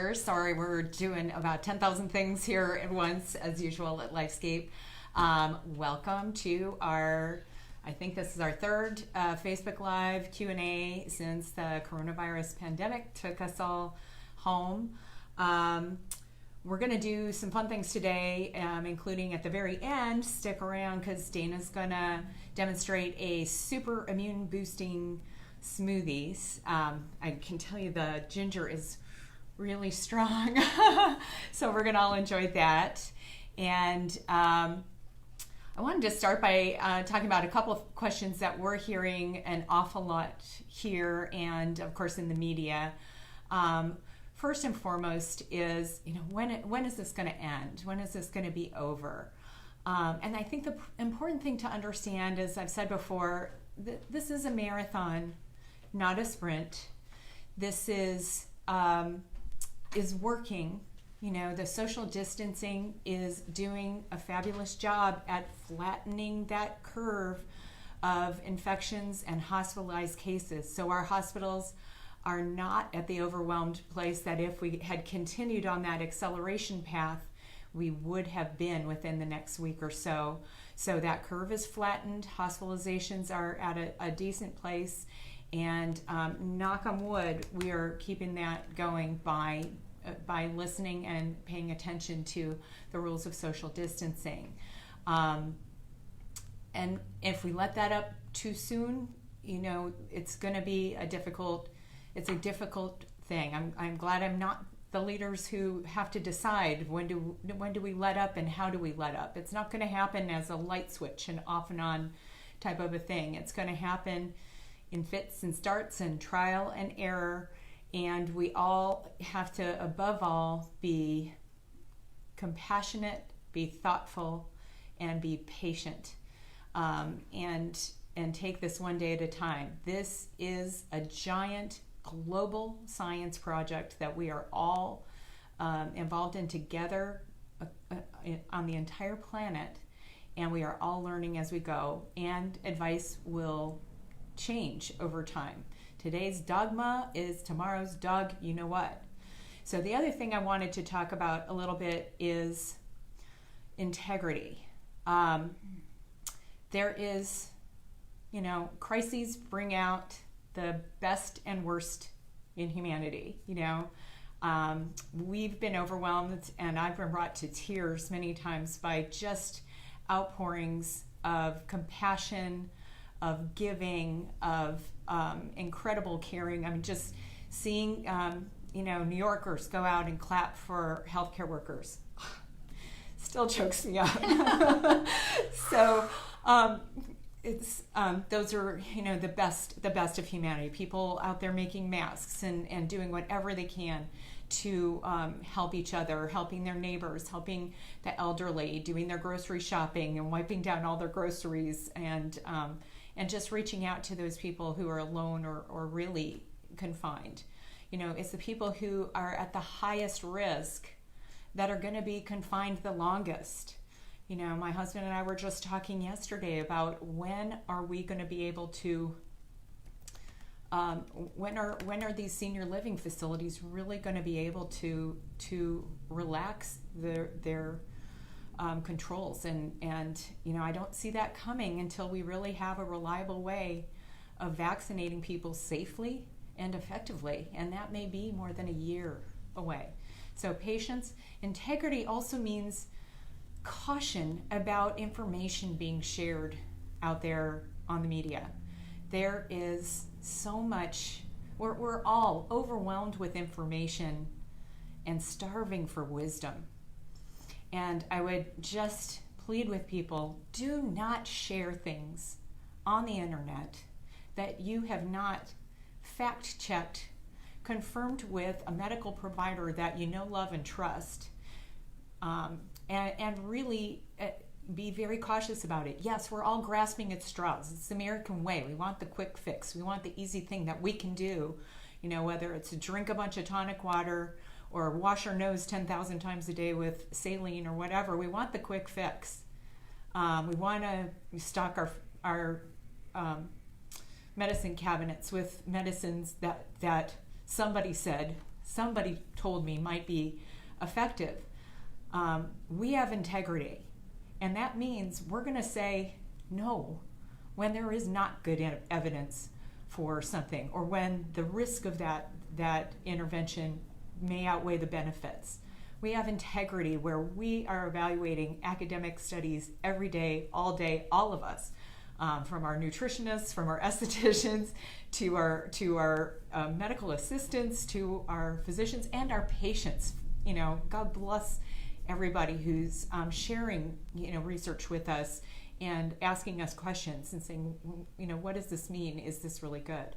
here. Sorry, we're doing about 10,000 things here at once, as usual at Lifescape. Welcome to I think this is our third Facebook Live Q&A since the coronavirus pandemic took us all home. We're going to do some fun things today, including at the very end, stick around because Dana's going to demonstrate a super immune boosting smoothies. I can tell you the ginger is really strong, so we're going to all enjoy that. And I wanted to start by talking about a couple of questions that we're hearing an awful lot here and, of course, in the media. First and foremost is, when is this going to end? When is this going to be over? And I think the important thing to understand, as I've said before, this is a marathon, not a sprint. This is working. The social distancing is doing a fabulous job at flattening that curve of infections and hospitalized cases. So our hospitals are not at the overwhelmed place that if we had continued on that acceleration path, we would have been within the next week or so. So that curve is flattened. Hospitalizations are at a decent place. And knock on wood, we are keeping that going by listening and paying attention to the rules of social distancing. And if we let that up too soon, it's going to be a difficult thing. I'm glad I'm not the leaders who have to decide when do we let up and how do we let up. It's not going to happen as a light switch, an off and on type of a thing. It's going to happen in fits and starts and trial and error. And we all have to, above all, be compassionate, be thoughtful, and be patient, and take this one day at a time. This is a giant global science project that we are all involved in together on the entire planet, and we are all learning as we go, and advice will change over time. Today's dogma is tomorrow's dog, you know what. So the other thing I wanted to talk about a little bit is integrity. There is, crises bring out the best and worst in humanity. We've been overwhelmed, and I've been brought to tears many times by just outpourings of compassion, of giving, of incredible caring. I mean, just seeing, New Yorkers go out and clap for healthcare workers still chokes me up. So it's those are the best of humanity. People out there making masks and doing whatever they can to help each other, helping their neighbors, helping the elderly, doing their grocery shopping and wiping down all their groceries, and just reaching out to those people who are alone or really confined. It's the people who are at the highest risk that are going to be confined the longest. My husband and I were just talking yesterday about when are we going to be able to, when are these senior living facilities really going to be able to relax their controls, and I don't see that coming until we really have a reliable way of vaccinating people safely and effectively, and that may be more than a year away. So patience. Integrity also means caution about information being shared out there on the media. There is so much, we're all overwhelmed with information and starving for wisdom. And I would just plead with people, do not share things on the internet that you have not fact-checked, confirmed with a medical provider that you know, love, and trust, and really be very cautious about it. Yes, we're all grasping at straws. It's the American way. We want the quick fix. We want the easy thing that we can do, whether it's to drink a bunch of tonic water or wash our nose 10,000 times a day with saline or whatever. We want the quick fix. We want to stock our medicine cabinets with medicines that somebody said somebody told me might be effective. We have integrity, and that means we're going to say no when there is not good evidence for something, or when the risk of that intervention may outweigh the benefits. We have integrity where we are evaluating academic studies every day, all of us, from our nutritionists, from our estheticians, to our medical assistants, to our physicians, and our patients. God bless everybody who's sharing, research with us and asking us questions and saying, what does this mean? Is this really good?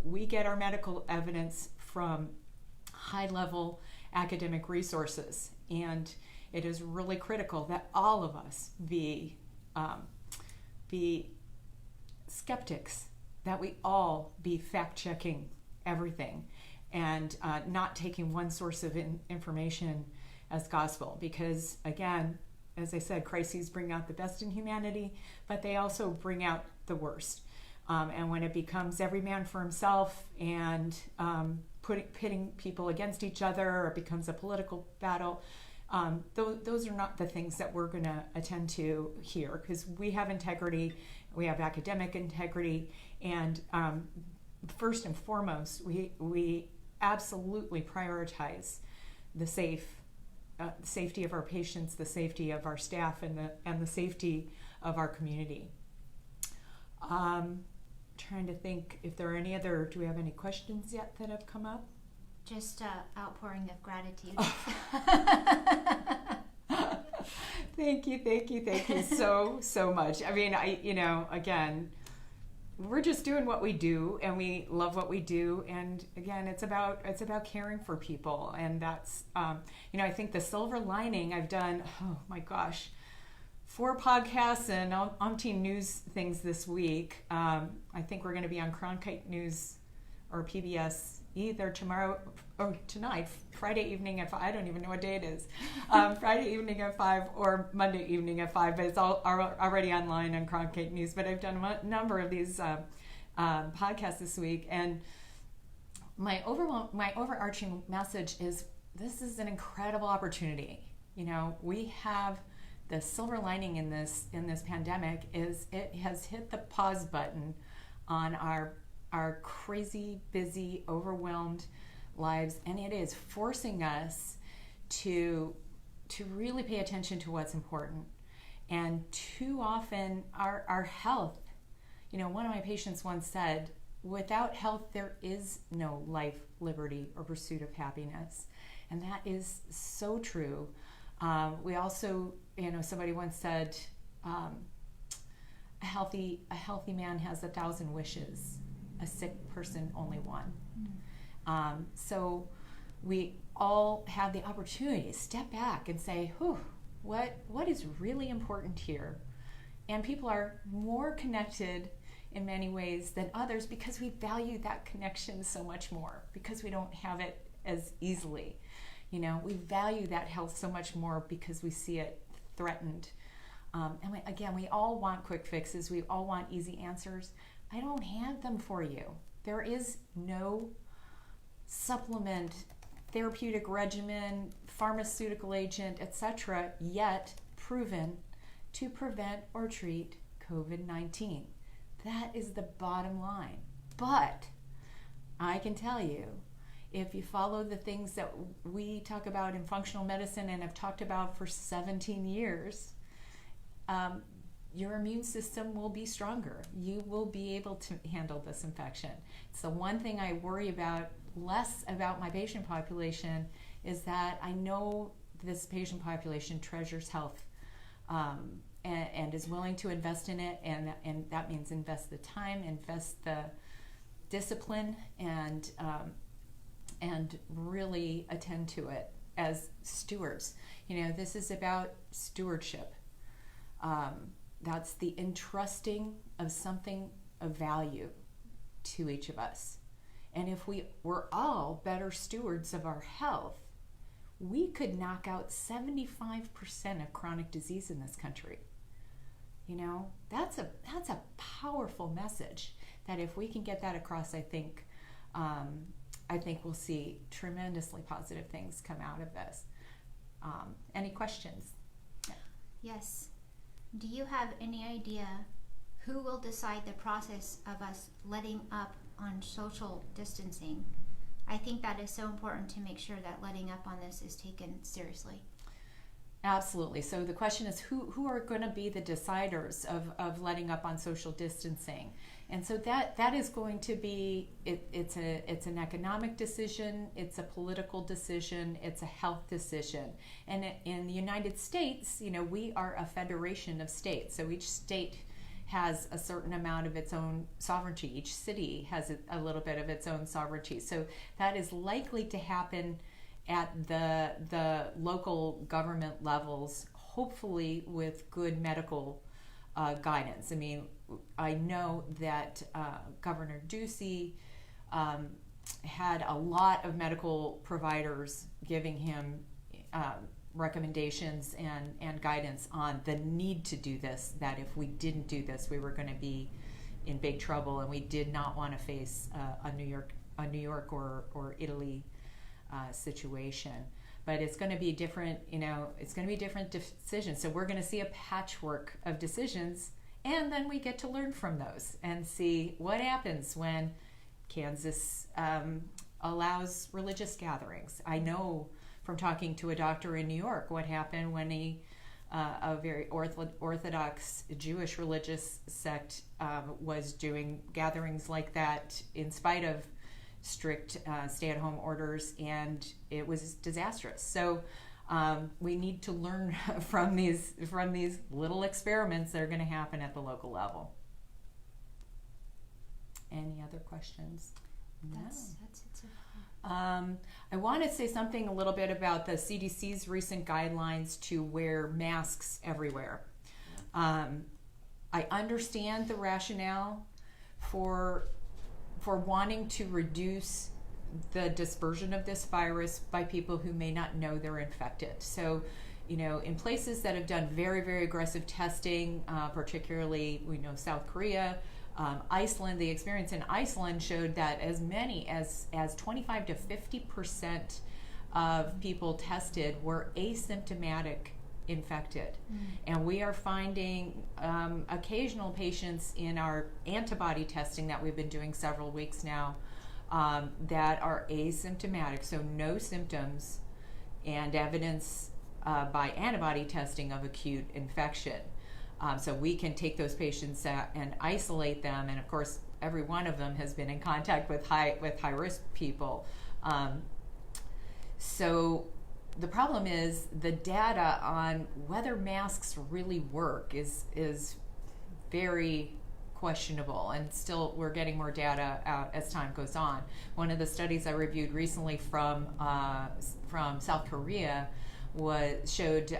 We get our medical evidence from high-level academic resources, and it is really critical that all of us be skeptics, that we all be fact-checking everything and not taking one source of information as gospel, because again, as I said, crises bring out the best in humanity, but they also bring out the worst. And when it becomes every man for himself and pitting people against each other, or it becomes a political battle, those are not the things that we're going to attend to here, because we have integrity, we have academic integrity, and first and foremost, we absolutely prioritize the safety of our patients, the safety of our staff, and the safety of our community. Trying to think if there are do we have any questions yet that have come up? Just outpouring of gratitude. Thank you so much. I mean, again, we're just doing what we do, and we love what we do. And again, it's about caring for people. And that's, I think the silver lining, I've done, oh my gosh, 4 podcasts and umpteen news things this week. I think we're going to be on Cronkite News or PBS either tomorrow or tonight, Friday evening at 5. I don't even know what day it is. Friday evening at 5 or Monday evening at 5, but it's all already online on Cronkite News. But I've done a number of these podcasts this week, and my overarching message is this is an incredible opportunity. We have the silver lining in this pandemic is it has hit the pause button on our crazy, busy, overwhelmed lives, and it is forcing us to really pay attention to what's important. And too often our health, one of my patients once said, without health there is no life, liberty, or pursuit of happiness. And that is so true. We also, somebody once said, a healthy man has 1,000 wishes, a sick person only one. So we all have the opportunity to step back and say, what is really important here? And people are more connected in many ways than others because we value that connection so much more, because we don't have it as easily. We value that health so much more because we see it threatened. And we all want quick fixes. We all want easy answers. I don't have them for you. There is no supplement, therapeutic regimen, pharmaceutical agent, etc., yet proven to prevent or treat COVID-19. That is the bottom line. But I can tell you, if you follow the things that we talk about in functional medicine and have talked about for 17 years, your immune system will be stronger. You will be able to handle this infection. It's the one thing I worry about less about my patient population, is that I know this patient population treasures health and is willing to invest in it, and that means invest the time, invest the discipline, and really attend to it as stewards. This is about stewardship. That's the entrusting of something of value to each of us. And if we were all better stewards of our health, we could knock out 75% of chronic disease in this country. That's a powerful message that if we can get that across, I think I think we'll see tremendously positive things come out of this. Any questions? Yes. Do you have any idea who will decide the process of us letting up on social distancing? I think that is so important to make sure that letting up on this is taken seriously. Absolutely. So the question is, who are going to be the deciders of letting up on social distancing? And so that is going to be, it's an economic decision, it's a political decision, it's a health decision. And in the United States, we are a federation of states. So each state has a certain amount of its own sovereignty. Each city has a little bit of its own sovereignty. So that is likely to happen at the local government levels, hopefully with good medical guidance. I mean, I know that Governor Ducey had a lot of medical providers giving him recommendations and guidance on the need to do this, that if we didn't do this, we were going to be in big trouble, and we did not want to face a New York or Italy situation. But it's going to be different, it's going to be different decisions. So we're going to see a patchwork of decisions, and then we get to learn from those and see what happens when Kansas allows religious gatherings. I know from talking to a doctor in New York what happened when a very orthodox Jewish religious sect was doing gatherings like that in spite of strict stay-at-home orders, and it was disastrous. So we need to learn from these little experiments that are going to happen at the local level. Any other questions? That's it so far. I want to say something a little bit about the CDC's recent guidelines to wear masks everywhere. I understand the rationale for wanting to reduce the dispersion of this virus by people who may not know they're infected. So, in places that have done very, very aggressive testing, particularly we know South Korea, Iceland, the experience in Iceland showed that as many as 25 to 50% of people tested were asymptomatic infected. And we are finding occasional patients in our antibody testing that we've been doing several weeks now that are asymptomatic, so no symptoms, and evidence by antibody testing of acute infection. So we can take those patients and isolate them, and of course every one of them has been in contact with high risk people. So the problem is the data on whether masks really work is very questionable, and still we're getting more data out as time goes on. One of the studies I reviewed recently from South Korea showed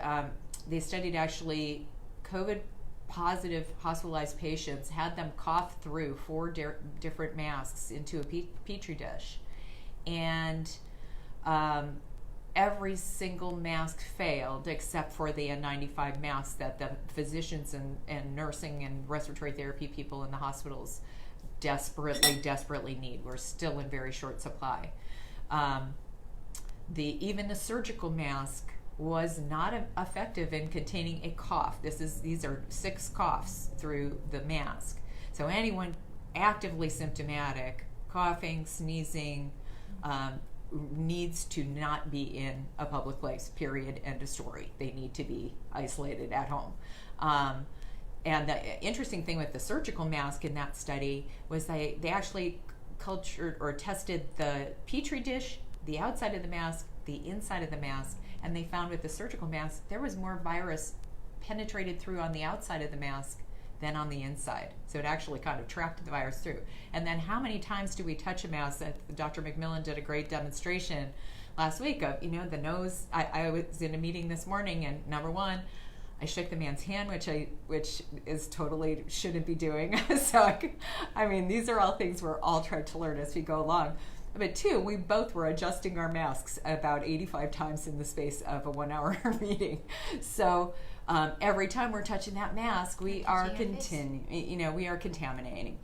they studied actually COVID positive hospitalized patients, had them cough through 4 different masks into a petri dish, and every single mask failed except for the N95 masks that the physicians and nursing and respiratory therapy people in the hospitals desperately need. We're still in very short supply. Even the surgical mask was not effective in containing a cough. These are 6 coughs through the mask. So anyone actively symptomatic, coughing, sneezing, needs to not be in a public place, period, end of story. They need to be isolated at home. And the interesting thing with the surgical mask in that study was they actually cultured or tested the petri dish, the outside of the mask, the inside of the mask, and they found with the surgical mask there was more virus penetrated through on the outside of the mask than on the inside. So it actually kind of trapped the virus through. And then how many times do we touch a mask? Dr. McMillan did a great demonstration last week of, the nose. I was in a meeting this morning, and number one, I shook the man's hand, which is totally shouldn't be doing. So, these are all things we're all trying to learn as we go along. But two, we both were adjusting our masks about 85 times in the space of a 1 hour meeting. So every time we're touching that mask, we are we are contaminating.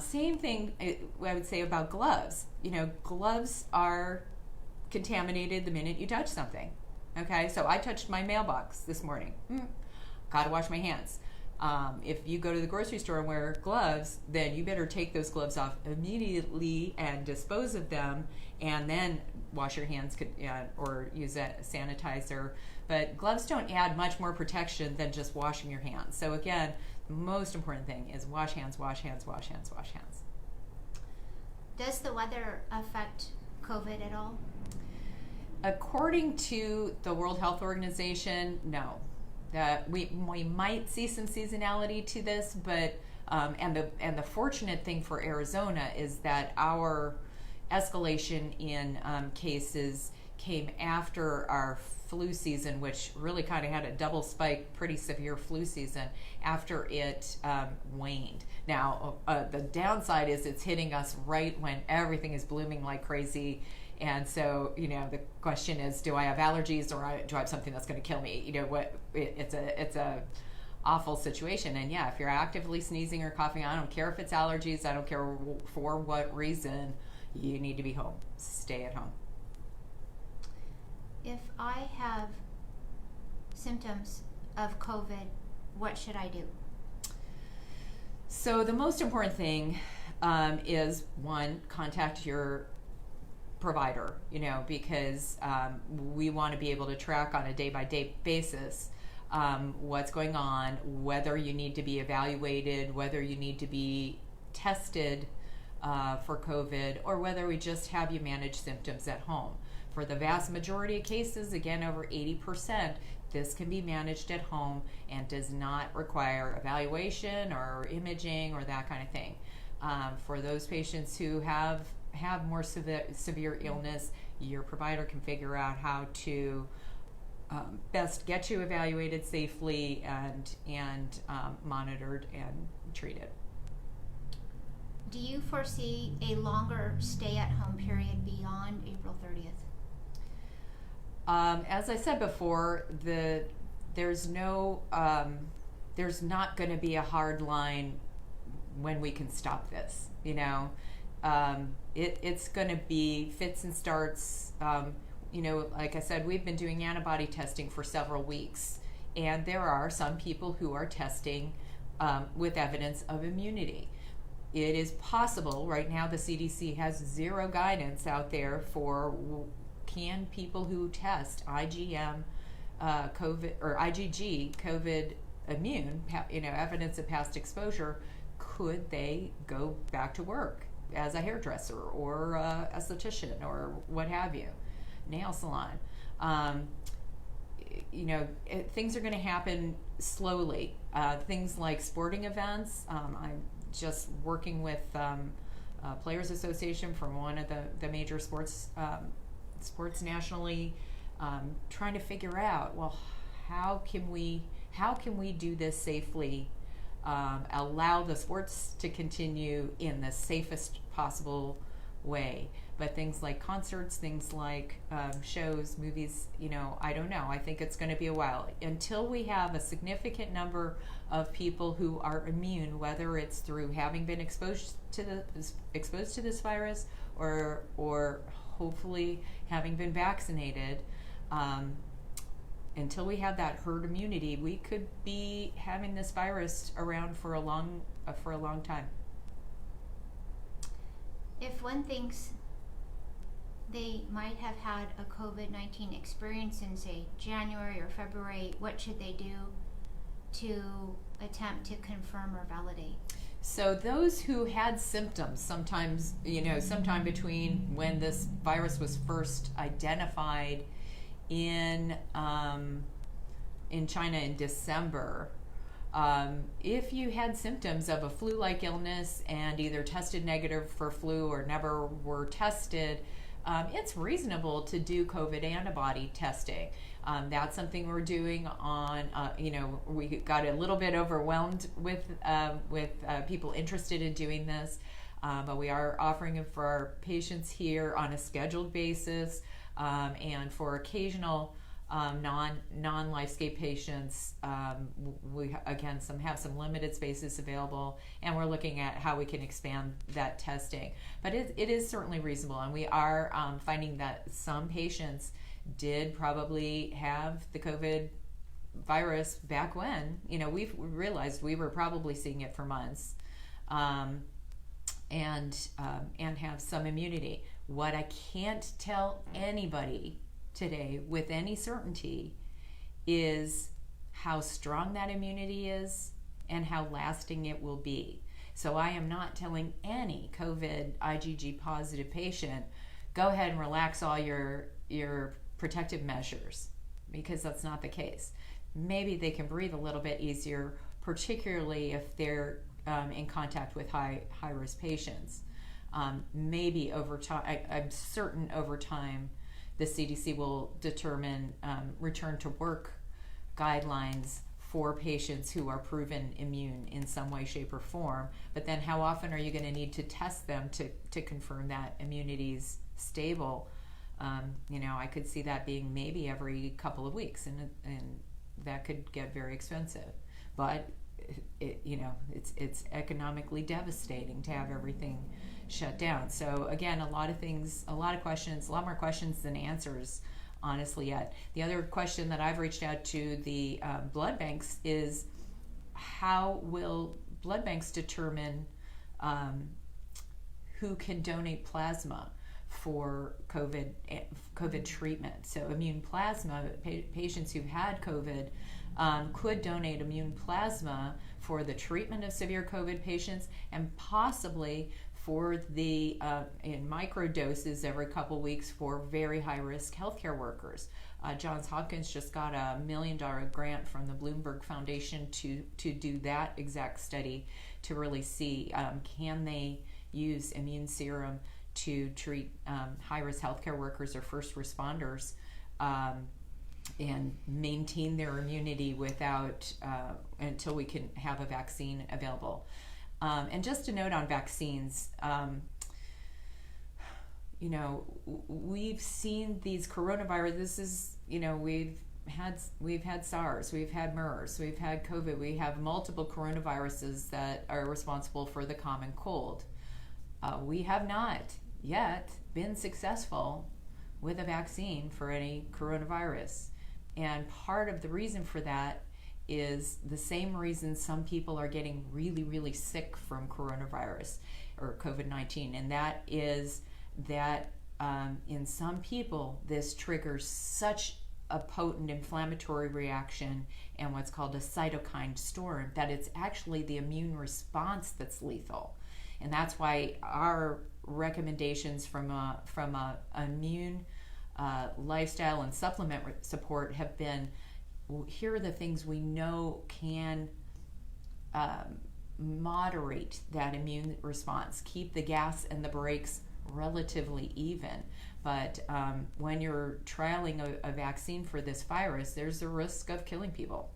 Same thing I would say about gloves. Gloves are contaminated the minute you touch something. Okay, so I touched my mailbox this morning. Gotta wash my hands. If you go to the grocery store and wear gloves, then you better take those gloves off immediately and dispose of them, and then wash your hands or use a sanitizer. But gloves don't add much more protection than just washing your hands. So again, the most important thing is wash hands, wash hands, wash hands, wash hands. Does the weather affect COVID at all? According to the World Health Organization, no. We might see some seasonality to this, but and the fortunate thing for Arizona is that our escalation in cases came after our flu season, which really kind of had a double spike, pretty severe flu season after it waned. Now, the downside is it's hitting us right when everything is blooming like crazy. And so, the question is, do I have allergies or do I have something that's going to kill me? It's a awful situation. And yeah, if you're actively sneezing or coughing, I don't care if it's allergies, I don't care for what reason, you need to be home. Stay at home. If I have symptoms of COVID, what should I do? So the most important thing is, one, contact your provider, because we want to be able to track on a day-by-day basis what's going on, whether you need to be evaluated, whether you need to be tested for COVID, or whether we just have you manage symptoms at home. For the vast majority of cases, again, over 80%, this can be managed at home and does not require evaluation or imaging or that kind of thing. For those patients who have more severe illness, your provider can figure out how to best get you evaluated safely and monitored and treated. Do you foresee a longer stay-at-home period beyond April 30th? As I said before, there's not going to be a hard line when we can stop this. It's going to be fits and starts. Like I said, we've been doing antibody testing for several weeks, and there are some people who are testing with evidence of immunity. It is possible. Right now, the CDC has zero guidance out there for can people who test IgM, COVID or IgG, COVID immune, evidence of past exposure, could they go back to work as a hairdresser or a esthetician or what have you, nail salon. Things are going to happen slowly. Things like sporting events. I'm just working with Players Association from one of the major sports nationally, trying to figure out, well, how can we do this safely, allow the sports to continue in the safest possible way. But things like concerts, things like shows, movies, I don't know. I think it's going to be a while until we have a significant number of people who are immune, whether it's through having been exposed to this virus or hopefully having been vaccinated. Until we have that herd immunity, we could be having this virus around for a long time. If one thinks they might have had a COVID-19 experience in, say, January or February, what should they do to attempt to confirm or validate? So those who had symptoms, sometime between when this virus was first identified in China in December, if you had symptoms of a flu-like illness and either tested negative for flu or never were tested, it's reasonable to do COVID antibody testing. That's something we're doing on, we got a little bit overwhelmed with people interested in doing this. but we are offering it for our patients here on a scheduled basis, and for occasional non-LifeScape patients, we again have some limited spaces available, and we're looking at how we can expand that testing. But it is certainly reasonable, and we are finding that some patients did probably have the COVID virus back when, we've realized we were probably seeing it for months, and have some immunity. What I can't tell anybody today with any certainty is how strong that immunity is and how lasting it will be. So I am not telling any COVID IgG positive patient, go ahead and relax all your protective measures, because that's not the case. Maybe they can breathe a little bit easier, particularly if they're in contact with high risk patients. Maybe over time, I'm certain over time, the CDC will determine return to work guidelines for patients who are proven immune in some way, shape, or form. But then how often are you going to need to test them to confirm that immunity is stable? I could see that being maybe every couple of weeks, and that could get very expensive. But it's economically devastating to have everything shut down. So again, a lot more questions than answers, honestly, yet. The other question that I've reached out to the blood banks is, how will blood banks determine who can donate plasma for COVID treatment? So immune plasma, patients who've had COVID could donate immune plasma for the treatment of severe COVID patients, and possibly for the in micro doses every couple weeks for very high risk healthcare workers. Johns Hopkins just got a $1 million grant from the Bloomberg Foundation to do that exact study, to really see can they use immune serum to treat high risk healthcare workers or first responders, and maintain their immunity without until we can have a vaccine available. And just a note on vaccines, we've seen these coronavirus. This is, we've had SARS, we've had MERS, we've had COVID. We have multiple coronaviruses that are responsible for the common cold. We have not yet been successful with a vaccine for any coronavirus. And part of the reason for that is the same reason some people are getting really, really sick from coronavirus or COVID-19. And that is that in some people, this triggers such a potent inflammatory reaction and what's called a cytokine storm that it's actually the immune response that's lethal. And that's why our recommendations from a immune lifestyle and supplement support have been, here are the things we know can moderate that immune response, keep the gas and the brakes relatively even. But when you're trialing a vaccine for this virus, there's a risk of killing people,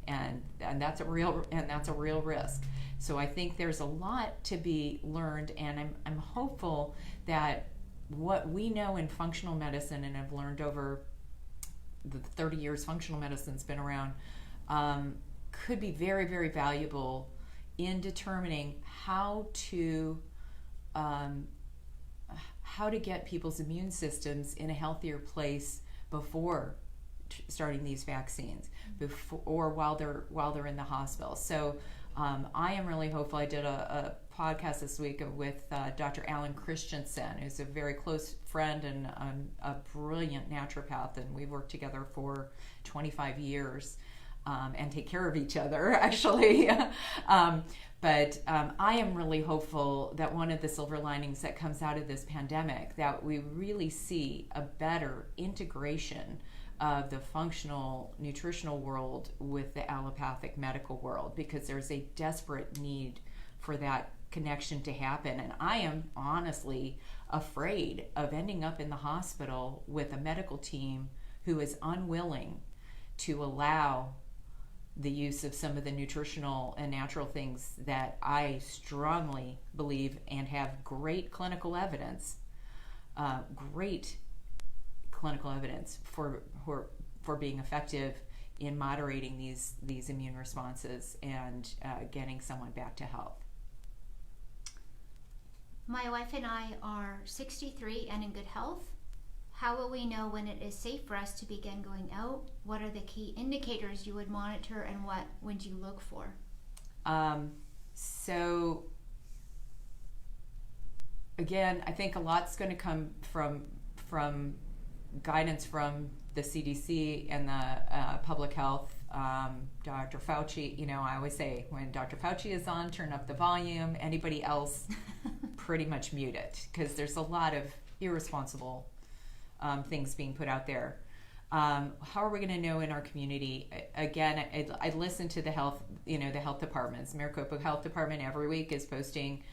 and that's a real risk. So I think there's a lot to be learned, and I'm hopeful that what we know in functional medicine, and have learned over the 30 years functional medicine's been around, could be very, very valuable in determining how to get people's immune systems in a healthier place before starting these vaccines, or while they're in the hospital. So I am really hopeful. I did a podcast this week with Dr. Alan Christensen, who's a very close friend and a brilliant naturopath, and we've worked together for 25 years and take care of each other, actually. But I am really hopeful that one of the silver linings that comes out of this pandemic, that we really see a better integration of the functional nutritional world with the allopathic medical world, because there's a desperate need for that connection to happen. And I am honestly afraid of ending up in the hospital with a medical team who is unwilling to allow the use of some of the nutritional and natural things that I strongly believe and have great clinical evidence for being effective in moderating these immune responses and getting someone back to health. My wife and I are 63 and in good health. How will we know when it is safe for us to begin going out? What are the key indicators you would monitor, and what would you look for? So again, I think a lot's going to come from guidance from the CDC and the public health. Dr. Fauci, I always say when Dr. Fauci is on, turn up the volume. Anybody else, pretty much mute it, because there's a lot of irresponsible things being put out there. How are we going to know in our community? Again, I listen to the health departments. Maricopa Health Department every week is posting,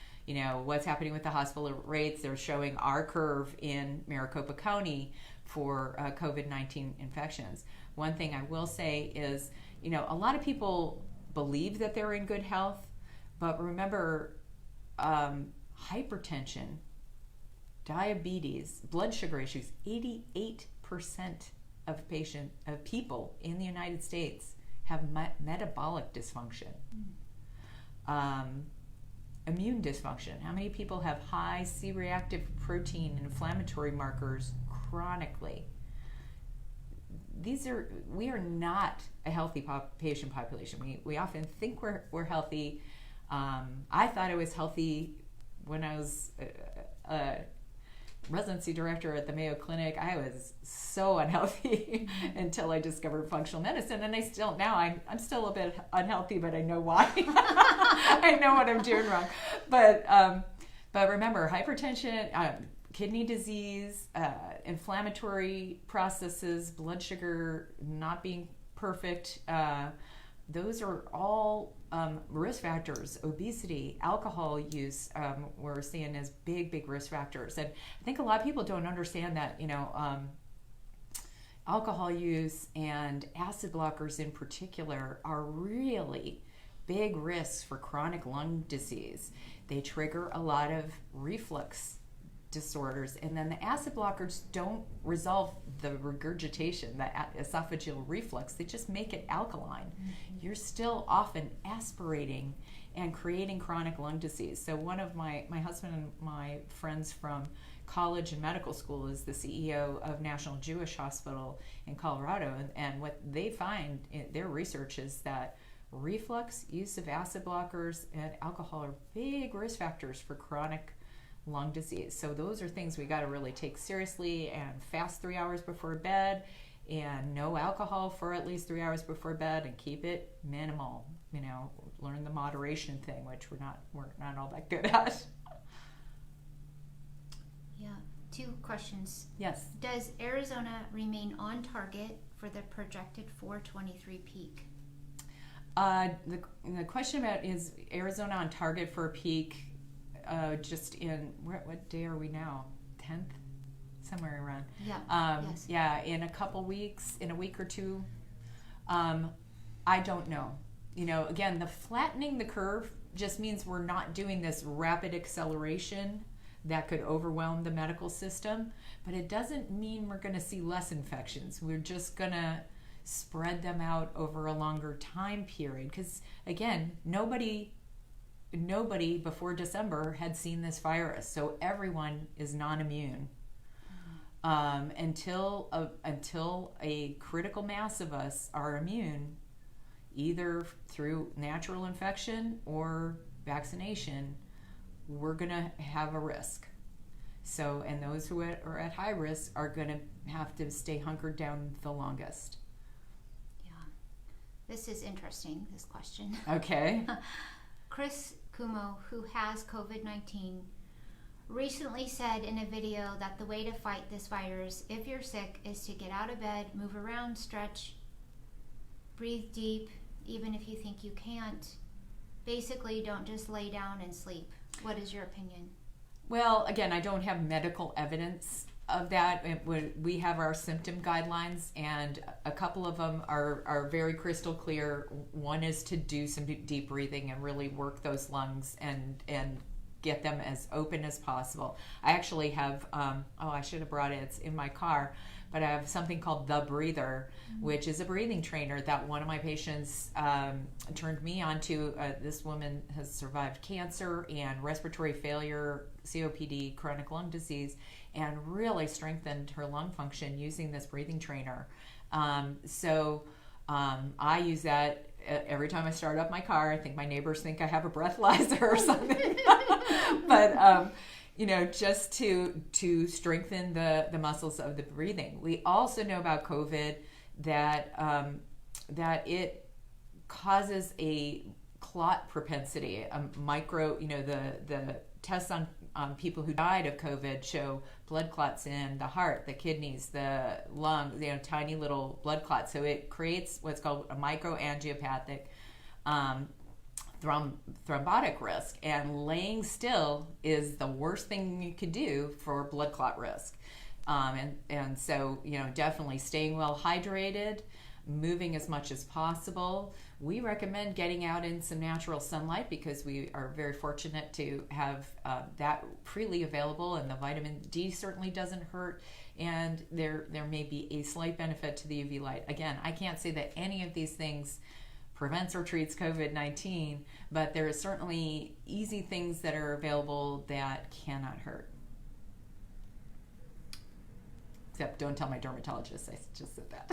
what's happening with the hospital rates. They're showing our curve in Maricopa County for COVID-19 infections. One thing I will say is, a lot of people believe that they're in good health, but remember, hypertension, diabetes, blood sugar issues, 88% of people in the United States have metabolic dysfunction. Immune dysfunction. How many people have high C-reactive protein inflammatory markers chronically? We are not a healthy patient population. We often think we're healthy. I thought I was healthy when I was a residency director at the Mayo Clinic. I was so unhealthy until I discovered functional medicine, and I'm still a bit unhealthy, but I know why. I know what I'm doing wrong. But remember, hypertension, kidney disease, inflammatory processes, blood sugar not being perfect, those are all risk factors. Obesity, alcohol use, we're seeing as big risk factors. And I think a lot of people don't understand that, alcohol use and acid blockers in particular are really big risks for chronic lung disease. They trigger a lot of reflux disorders, and then the acid blockers don't resolve the regurgitation, the esophageal reflux. They just make it alkaline. Mm-hmm. You're still often aspirating and creating chronic lung disease. So one of my husband and my friends from college and medical school is the CEO of National Jewish Hospital in Colorado, and what they find in their research is that reflux, use of acid blockers, and alcohol are big risk factors for chronic lung disease. So those are things we got to really take seriously, and fast 3 hours before bed, and no alcohol for at least 3 hours before bed, and keep it minimal. Learn the moderation thing, which we're not all that good at. Yeah. 2 questions. Yes. Does Arizona remain on target for the projected 423 peak? The question about is Arizona on target for a peak? Just in what day are we now? 10th, somewhere around. Yeah. Yes. Yeah, in a couple weeks, in a week or two. I don't know. Again, the flattening the curve just means we're not doing this rapid acceleration that could overwhelm the medical system, but it doesn't mean we're going to see less infections. We're just going to spread them out over a longer time period, because again, nobody before December had seen this virus, so everyone is non-immune until a critical mass of us are immune, either through natural infection or vaccination. We're going to have a risk. So, and those who are at high risk are going to have to stay hunkered down the longest. Yeah. This is interesting, this question. Okay. Chris Kumo, who has COVID-19, recently said in a video that the way to fight this virus, if you're sick, is to get out of bed, move around, stretch, breathe deep, even if you think you can't. Basically, don't just lay down and sleep. What is your opinion? Well, again, I don't have medical evidence of that, we have our symptom guidelines, and a couple of them are very crystal clear. One is to do some deep breathing and really work those lungs and get them as open as possible. I actually have, I should have brought it, it's in my car, but I have something called The Breather, which is a breathing trainer that one of my patients turned me on to. This woman has survived cancer and respiratory failure, COPD, chronic lung disease, and really strengthened her lung function using this breathing trainer. So I use that every time I start up my car. I think my neighbors think I have a breathalyzer or something. But just to strengthen the muscles of the breathing. We also know about COVID that it causes a clot propensity, a micro. The tests on people who died of COVID show blood clots in the heart, the kidneys, the lungs, tiny little blood clots. So it creates what's called a microangiopathic thrombotic risk, and laying still is the worst thing you could do for blood clot risk. And so definitely staying well hydrated, moving as much as possible. We recommend getting out in some natural sunlight because we are very fortunate to have that freely available, and the vitamin D certainly doesn't hurt, and there may be a slight benefit to the UV light. Again, I can't say that any of these things prevents or treats COVID-19, but there are certainly easy things that are available that cannot hurt. Except don't tell my dermatologist I just said that.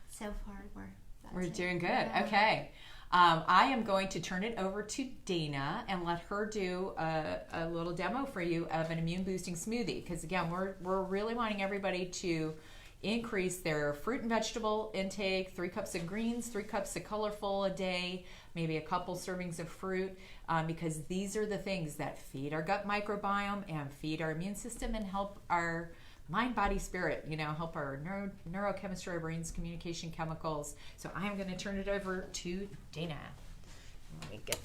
So far, we're doing good. Yeah. Okay. I am going to turn it over to Dana and let her do a little demo for you of an immune boosting smoothie. Because again, we're really wanting everybody to increase their fruit and vegetable intake, 3 cups of greens, 3 cups of colorful a day, maybe a couple servings of fruit, because these are the things that feed our gut microbiome and feed our immune system and help our mind, body, spirit, help our neurochemistry, our brain's communication chemicals. So I'm going to turn it over to Dana. Let me get